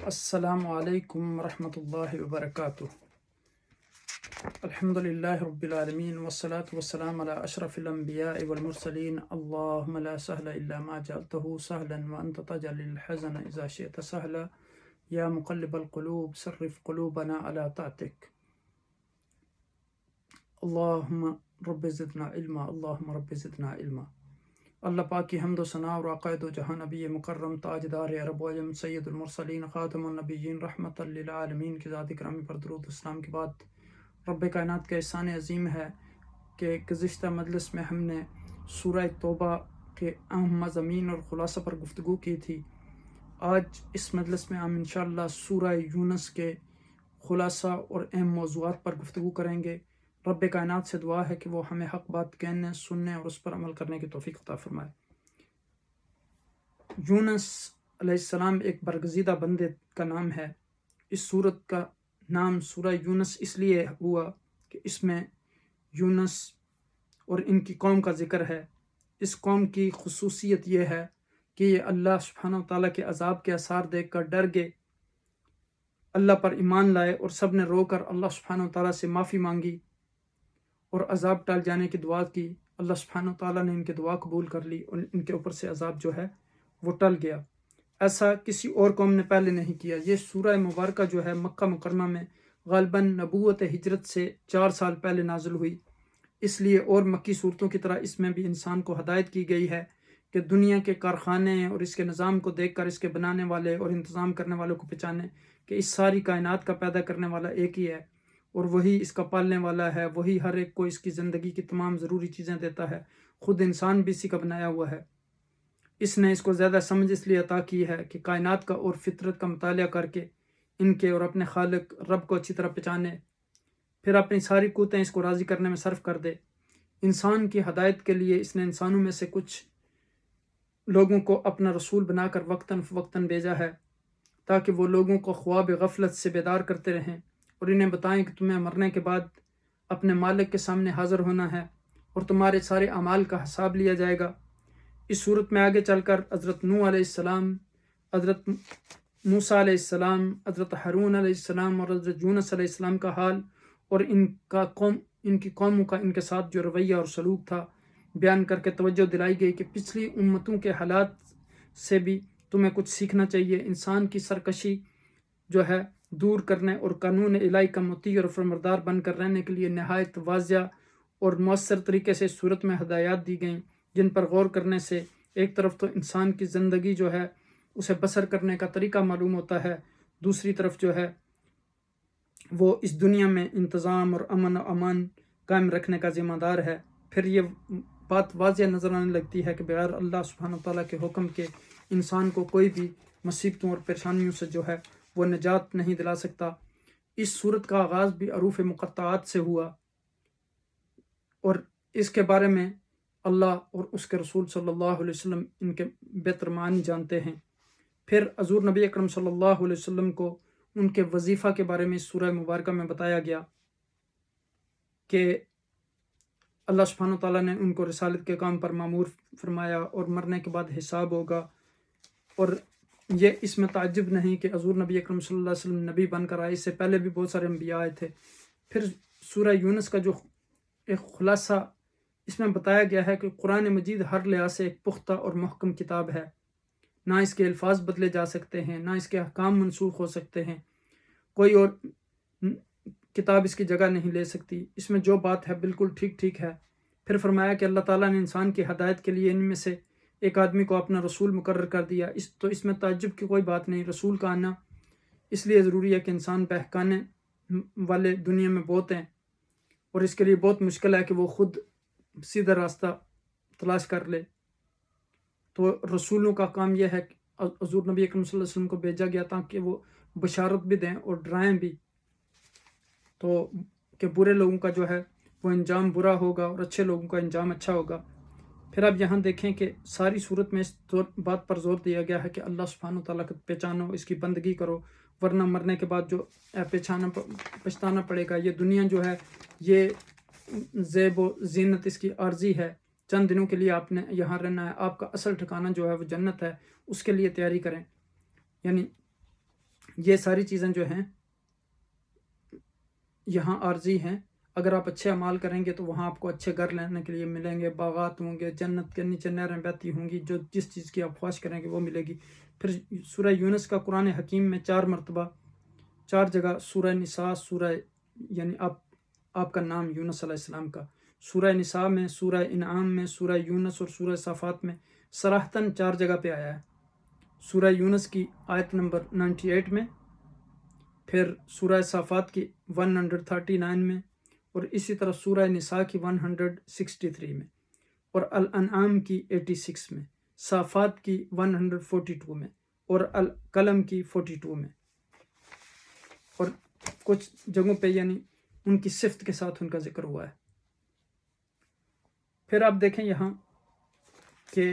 السلام علیکم ورحمۃ اللہ وبرکاتہ۔ الحمد للہ رب العالمین والصلاة والسلام علی اشرف الانبیاء والمرسلین۔ اللہم لا سہل الا ما جعلته سہلا وانت تجعل الحزن اذا شئت سہلا یا مقلب القلوب صرف قلوبنا علی طاعتک۔ اللہم رب زدنا علما، اللہم رب زدنا علما۔ اللہ پاک کی حمد و ثنا اور عقائد و جہاں نبی مکرم تاجدار عرب و عجم سید المرسلین خاتم النبیین رحمت للعالمین کی ذات گرامی پر درود اسلام کے بعد، رب کائنات کا احسان عظیم ہے کہ گزشتہ مجلس میں ہم نے سورہ توبہ کے اہم مضامین اور خلاصہ پر گفتگو کی تھی۔ آج اس مجلس میں ہم انشاءاللہ سورہ یونس کے خلاصہ اور اہم موضوعات پر گفتگو کریں گے۔ رب کائنات سے دعا ہے کہ وہ ہمیں حق بات کہنے، سننے اور اس پر عمل کرنے کی توفیق عطا فرمائے۔ یونس علیہ السلام ایک برگزیدہ بندے کا نام ہے۔ اس سورت کا نام سورہ یونس اس لیے ہوا کہ اس میں یونس اور ان کی قوم کا ذکر ہے۔ اس قوم کی خصوصیت یہ ہے کہ یہ اللہ سبحانہ وتعالیٰ کے عذاب کے آثار دیکھ کر ڈر گئے، اللہ پر ایمان لائے اور سب نے رو کر اللہ سبحانہ وتعالیٰ سے معافی مانگی اور عذاب ٹال جانے کی دعا کی۔ اللہ سبحانہ وتعالیٰ نے ان کی دعا قبول کر لی اور ان کے اوپر سے عذاب جو ہے وہ ٹل گیا۔ ایسا کسی اور قوم نے پہلے نہیں کیا۔ یہ سورہ مبارکہ جو ہے مکہ مکرمہ میں غالباً نبوت ہجرت سے 4 سال پہلے نازل ہوئی، اس لیے اور مکی صورتوں کی طرح اس میں بھی انسان کو ہدایت کی گئی ہے کہ دنیا کے کارخانے اور اس کے نظام کو دیکھ کر اس کے بنانے والے اور انتظام کرنے والوں کو پہچانے کہ اس ساری کائنات کا پیدا کرنے والا ایک ہی ہے اور وہی اس کا پالنے والا ہے، وہی ہر ایک کو اس کی زندگی کی تمام ضروری چیزیں دیتا ہے، خود انسان بھی اسی کا بنایا ہوا ہے۔ اس نے اس کو زیادہ سمجھ اس لیے عطا کی ہے کہ کائنات کا اور فطرت کا مطالعہ کر کے ان کے اور اپنے خالق رب کو اچھی طرح پہچانے، پھر اپنی ساری قوتیں اس کو راضی کرنے میں صرف کر دے۔ انسان کی ہدایت کے لیے اس نے انسانوں میں سے کچھ لوگوں کو اپنا رسول بنا کر وقتاً فوقتاً بھیجا ہے تاکہ وہ لوگوں کو خواب غفلت سے بیدار کرتے رہیں اور انہیں بتائیں کہ تمہیں مرنے کے بعد اپنے مالک کے سامنے حاضر ہونا ہے اور تمہارے سارے اعمال کا حساب لیا جائے گا۔ اس صورت میں آگے چل کر حضرت نوح علیہ السلام، حضرت موسیٰ علیہ السلام، حضرت ہارون علیہ السلام اور حضرت یونس علیہ السلام کا حال اور ان کی قوموں کا ان کے ساتھ جو رویہ اور سلوک تھا بیان کر کے توجہ دلائی گئی کہ پچھلی امتوں کے حالات سے بھی تمہیں کچھ سیکھنا چاہیے۔ انسان کی سرکشی جو ہے دور کرنے اور قانون الہی کا مطیع اور فرمانبردار بن کر رہنے کے لیے نہایت واضح اور مؤثر طریقے سے صورت میں ہدایات دی گئیں، جن پر غور کرنے سے ایک طرف تو انسان کی زندگی جو ہے اسے بسر کرنے کا طریقہ معلوم ہوتا ہے، دوسری طرف جو ہے وہ اس دنیا میں انتظام اور امن و امان قائم رکھنے کا ذمہ دار ہے۔ پھر یہ بات واضح نظر آنے لگتی ہے کہ بغیر اللہ سبحانہ تعالیٰ کے حکم کے انسان کو کوئی بھی مصیبتوں اور پریشانیوں سے جو ہے وہ نجات نہیں دلا سکتا۔ اس صورت کا آغاز بھی حروف مقطعات سے ہوا اور اس کے بارے میں اللہ اور اس کے رسول صلی اللہ علیہ وسلم ان کے بہتر معنی جانتے ہیں۔ پھر حضور نبی اکرم صلی اللہ علیہ وسلم کو ان کے وظیفہ کے بارے میں سورہ مبارکہ میں بتایا گیا کہ اللہ سبحانہ تعالیٰ نے ان کو رسالت کے کام پر مامور فرمایا اور مرنے کے بعد حساب ہوگا۔ اور یہ اس میں تعجب نہیں کہ حضور نبی اکرم صلی اللہ علیہ وسلم نبی بن کر آئے، اس سے پہلے بھی بہت سارے انبیاء آئے تھے۔ پھر سورہ یونس کا جو ایک خلاصہ اس میں بتایا گیا ہے کہ قرآن مجید ہر لحاظ سے ایک پختہ اور محکم کتاب ہے، نہ اس کے الفاظ بدلے جا سکتے ہیں، نہ اس کے احکام منسوخ ہو سکتے ہیں، کوئی اور کتاب اس کی جگہ نہیں لے سکتی۔ اس میں جو بات ہے بالکل ٹھیک ٹھیک ہے۔ پھر فرمایا کہ اللہ تعالیٰ نے انسان کی ہدایت کے لیے ان میں سے ایک آدمی کو اپنا رسول مقرر کر دیا، تو اس میں تعجب کی کوئی بات نہیں۔ رسول کا آنا اس لیے ضروری ہے کہ انسان بہکانے والے دنیا میں بہت ہیں اور اس کے لیے بہت مشکل ہے کہ وہ خود سیدھا راستہ تلاش کر لے۔ تو رسولوں کا کام یہ ہے کہ حضور نبی اکرم صلی اللہ علیہ وسلم کو بھیجا گیا تاکہ وہ بشارت بھی دیں اور ڈرائیں بھی، تو کہ برے لوگوں کا جو ہے وہ انجام برا ہوگا اور اچھے لوگوں کا انجام اچھا ہوگا۔ پھر اب یہاں دیکھیں کہ ساری صورت میں اس بات پر زور دیا گیا ہے کہ اللہ سبحانہ تعالیٰ کو پہچانو، اس کی بندگی کرو، ورنہ مرنے کے بعد جو پچھتانا پڑے گا۔ یہ دنیا جو ہے یہ زیب و زینت اس کی عارضی ہے، چند دنوں کے لیے آپ نے یہاں رہنا ہے، آپ کا اصل ٹھکانہ جو ہے وہ جنت ہے، اس کے لیے تیاری کریں۔ یعنی یہ ساری چیزیں جو ہیں یہاں عارضی ہیں. اگر آپ اچھے اعمال کریں گے تو وہاں آپ کو اچھے گھر لینے کے لیے ملیں گے، باغات ہوں گے، جنت کے نیچے نہریں بہتی ہوں گی، جو جس چیز کی آپ خواہش کریں گے وہ ملے گی. پھر سورہ یونس کا قرآن حکیم میں 4 مرتبہ 4 جگہ سورہ نساء، سورہ یعنی آپ کا نام یونس علیہ السلام کا، سورہ نساء میں، سورہ انعام میں، سورہ یونس اور سورہ صافات میں صراحتاً 4 جگہ پہ آیا ہے. سورہ یونس کی آیت نمبر 98 میں، پھر سورہ صافات کی 139 میں، اور اسی طرح سورہ نساء کی 163 میں، اور الانعام کی 86 میں، صافات کی 142 میں، اور القلم کی 42 میں. اور کچھ جگہوں پہ یعنی ان کی صفت کے ساتھ ان کا ذکر ہوا ہے. پھر آپ دیکھیں یہاں کہ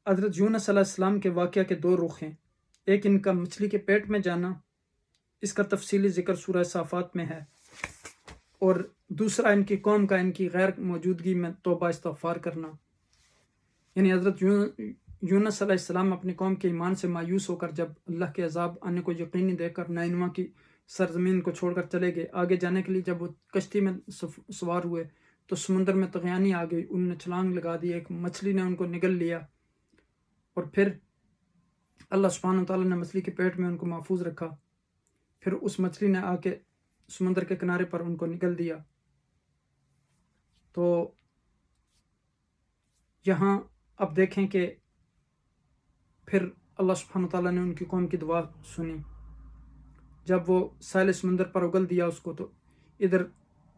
حضرت یونس علیہ السلام کے واقعہ کے 2 رخ ہیں. ایک ان کا مچھلی کے پیٹ میں جانا، اس کا تفصیلی ذکر سورہ صافات میں ہے، اور دوسرا ان کی قوم کا ان کی غیر موجودگی میں توبہ استغفار کرنا. یعنی حضرت یونس علیہ السلام اپنی قوم کے ایمان سے مایوس ہو کر جب اللہ کے عذاب آنے کو یقینی دیکھ کر نینوا کی سرزمین کو چھوڑ کر چلے گئے. آگے جانے کے لیے جب وہ کشتی میں سوار ہوئے تو سمندر میں طغیانی آ گئی، انہوں نے چھلانگ لگا دی، ایک مچھلی نے ان کو نگل لیا، اور پھر اللہ سبحانہ وتعالیٰ نے مچھلی کے پیٹ میں ان کو محفوظ رکھا. پھر اس مچھلی نے آ کے سمندر کے کنارے پر ان کو نگل دیا. تو یہاں اب دیکھیں کہ پھر اللہ سبحانہ وتعالیٰ نے ان کی قوم کی دعا سنی. جب وہ ساحل سمندر پر اگل دیا اس کو، تو ادھر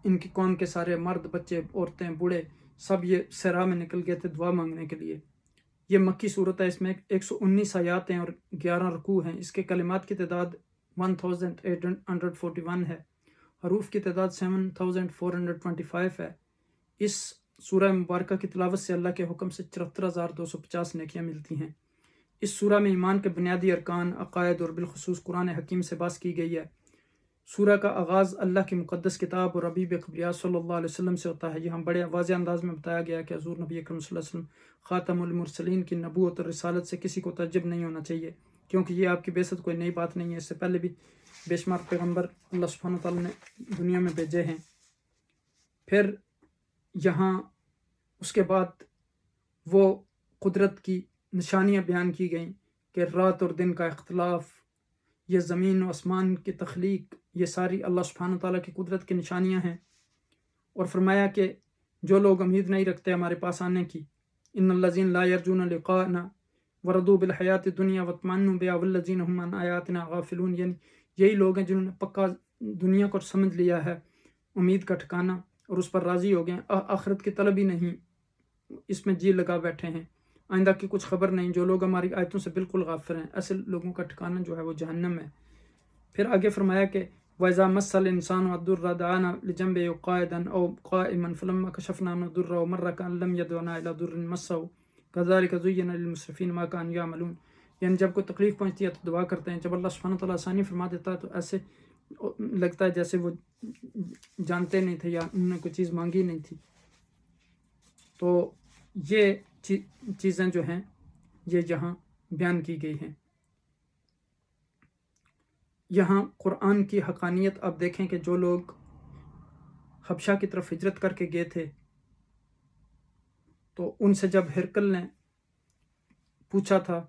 ان کی قوم کے سارے مرد، بچے، عورتیں، بوڑھے سب یہ صحرا میں نکل گئے تھے دعا مانگنے کے لیے. یہ مکی صورت ہے، اس میں 119 آیات ہیں اور 11 رکوع ہیں. اس کے کلمات کی تعداد 1841 ہے، حروف کی تعداد 7425 ہے. اس سورہ مبارکہ کی تلاوت سے اللہ کے حکم سے 74,250 نیکیاں ملتی ہیں. اس سورہ میں ایمان کے بنیادی ارکان، عقائد اور بالخصوص قرآن حکیم سے بحث کی گئی ہے. سورہ کا آغاز اللہ کی مقدس کتاب اور حبیب قبریہ صلی اللہ علیہ وسلم سے ہوتا ہے. یہاں بڑے واضح انداز میں بتایا گیا کہ حضور نبی اکرم صلی اللہ علیہ وسلم خاتم المرسلین کی نبوت اور رسالت سے کسی کو تعجب نہیں ہونا چاہیے، کیونکہ یہ آپ کی بعثت کوئی نئی بات نہیں ہے. اس سے پہلے بھی بے شمار پیغمبر اللہ سبحانہ وتعالیٰ نے دنیا میں بھیجے ہیں. پھر یہاں اس کے بعد وہ قدرت کی نشانیاں بیان کی گئیں کہ رات اور دن کا اختلاف، یہ زمین و آسمان کی تخلیق، یہ ساری اللہ سبحانہ وتعالیٰ کی قدرت کی نشانیاں ہیں. اور فرمایا کہ جو لوگ امید نہیں رکھتے ہمارے پاس آنے کی، ان الذین لا یرجون لقاءنا وردوا بالحیات الدنیا واطمأنوا بها والذین هم عن آیاتنا غافلون، یعنی یہی لوگ ہیں جنہوں نے پکا دنیا کو سمجھ لیا ہے امید کا ٹھکانہ اور اس پر راضی ہو گئے، آخرت کی طلب ہی نہیں، اس میں جی لگا بیٹھے ہیں، آئندہ کی کچھ خبر نہیں. جو لوگ ہماری آیتوں سے بالکل غافل ہیں، ایسے لوگوں کا ٹھکانہ جو ہے وہ جہنم ہے. پھر آگے فرمایا کہ وَإِذَا مَسَّ الْإِنسَانُ الضُّرَّ دَعَانَا لِجَنبِهِ قَاعِدًا أَوْ قَائِمًا فَلَمَّا كَشَفْنَا عَنْهُ الضُّرَّ وَمَرَّ كَأَن لَّمْ يَدْعُنَا إِلَىٰ ضُرٍّ مَسَّهُ كَذَٰلِكَ زُيِّنَ لِلْمُسْرِفِينَ مَا كَانُوا يَعْمَلُونَ. یعنی جب کوئی تکلیف پہنچتی ہے تو دعا کرتے ہیں، جب اللہ سبحانہ وتعالیٰ آسانی فرما دیتا ہے تو ایسے لگتا ہے جیسے وہ جانتے نہیں تھے یا انہوں نے کوئی چیز مانگی نہیں تھی. تو یہ چیزیں جو ہیں یہ یہاں بیان کی گئی ہیں. یہاں قرآن کی حقانیت آپ دیکھیں کہ جو لوگ حبشہ کی طرف ہجرت کر کے گئے تھے تو ان سے جب ہرقل نے پوچھا تھا،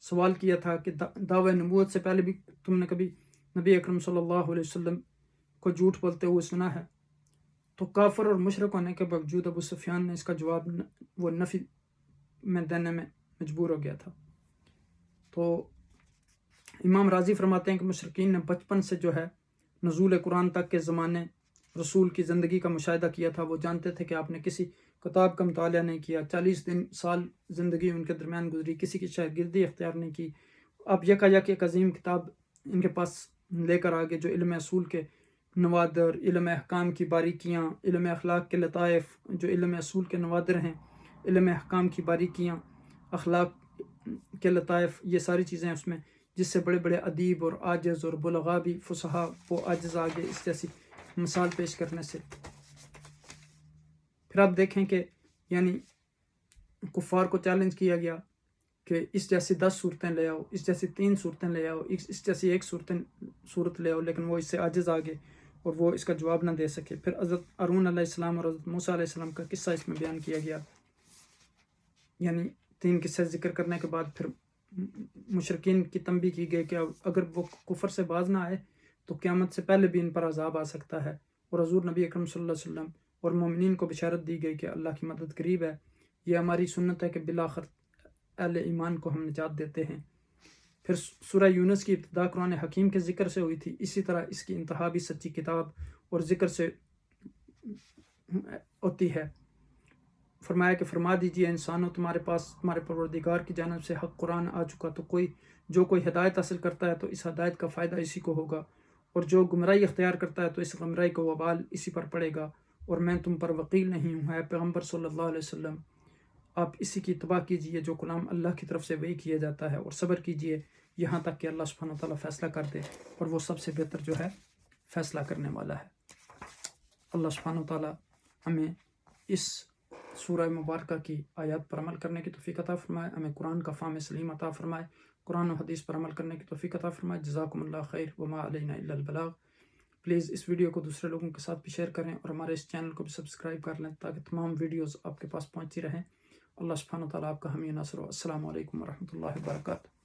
سوال کیا تھا کہ دعوی نبوت سے پہلے بھی تم نے کبھی نبی اکرم صلی اللہ علیہ وسلم کو جھوٹ بولتے ہوئے سنا ہے؟ تو کافر اور مشرک ہونے کے باوجود ابو سفیان نے اس کا جواب وہ نفی میں دینے میں مجبور ہو گیا تھا. تو امام راضی فرماتے ہیں کہ مشرکین نے بچپن سے جو ہے نزول قرآن تک کے زمانے رسول کی زندگی کا مشاہدہ کیا تھا. وہ جانتے تھے کہ آپ نے کسی کتاب کا مطالعہ نہیں کیا، 40 سال زندگی ان کے درمیان گزری، کسی کی شاگردی اختیار نہیں کی. آپ یکا یک ایک عظیم کتاب ان کے پاس لے کر آگے جو علم اصول کے نوادر، علم احکام کی باریکیاں، علم اخلاق کے لطائف جو علم اصول کے نوادر ہیں، علم احکام کی باریکیاں، اخلاق کے لطائف، یہ ساری چیزیں اس میں، جس سے بڑے بڑے ادیب اور عاجز اور بلغاء بھی فصحاء وہ عاجز آگے اس جیسی مثال پیش کرنے سے. پھر آپ دیکھیں کہ یعنی کفار کو چیلنج کیا گیا کہ اس جیسی 10 صورتیں لے آؤ، اس جیسی 3 صورتیں لے آؤ، اس جیسی ایک صورت لے آؤ، لیکن وہ اس سے عاجز آ گئے اور وہ اس کا جواب نہ دے سکے۔ پھر حضرت ہارون علیہ السلام اور حضرت موسیٰ علیہ السلام کا قصہ اس میں بیان کیا گیا، یعنی 3 قصے ذکر کرنے کے بعد پھر مشرکین کی تنبیہ کی گئی کہ اگر وہ کفر سے باز نہ آئے تو قیامت سے پہلے بھی ان پر عذاب آ سکتا ہے، اور حضور نبی اکرم صلی اللہ علیہ وسلم اور مومنین کو بشارت دی گئی کہ اللہ کی مدد قریب ہے، یہ ہماری سنت ہے کہ بالآخر اہل ایمان کو ہم نجات دیتے ہیں۔ پھر سورہ یونس کی ابتدا قرآن حکیم کے ذکر سے ہوئی تھی، اسی طرح اس کی انتہا بھی سچی کتاب اور ذکر سے ہوتی ہے۔ فرمایا کہ فرما دیجئے انسانوں، تمہارے پاس تمہارے پروردگار کی جانب سے حق قرآن آ چکا، تو جو کوئی ہدایت حاصل کرتا ہے تو اس ہدایت کا فائدہ اسی کو ہوگا، اور جو گمراہی اختیار کرتا ہے تو اس گمراہی کو وبال اسی پر پڑے گا، اور میں تم پر وکیل نہیں ہوں۔ ہے پیغمبر صلی اللہ علیہ وسلم، آپ اسی کی اتباع کیجئے جو کلام اللہ کی طرف سے وحی کیا جاتا ہے، اور صبر کیجئے یہاں تک کہ اللہ سبحانہ وتعالیٰ فیصلہ کر دے، اور وہ سب سے بہتر جو ہے فیصلہ کرنے والا ہے۔ اللہ سبحانہ وتعالیٰ ہمیں اس سورہ مبارکہ کی آیات پر عمل کرنے کی توفیق عطا فرمائے، ہمیں قرآن کا فہم سلیم عطا فرمائے، قرآن و حدیث پر عمل کرنے کی توفیق عطا فرمائے۔ جزاکم اللہ خیر وما علینا الا البلاغ۔ پلیز اس ویڈیو کو دوسرے لوگوں کے ساتھ بھی شیئر کریں، اور ہمارے اس چینل کو بھی سبسکرائب کر لیں تاکہ تمام ویڈیوز آپ کے پاس پہنچتی رہیں۔ اللہ سبحانہ وتعالیٰ آپ کا حامی و ناصر ہو۔ السلام علیکم ورحمۃ اللہ وبرکاتہ۔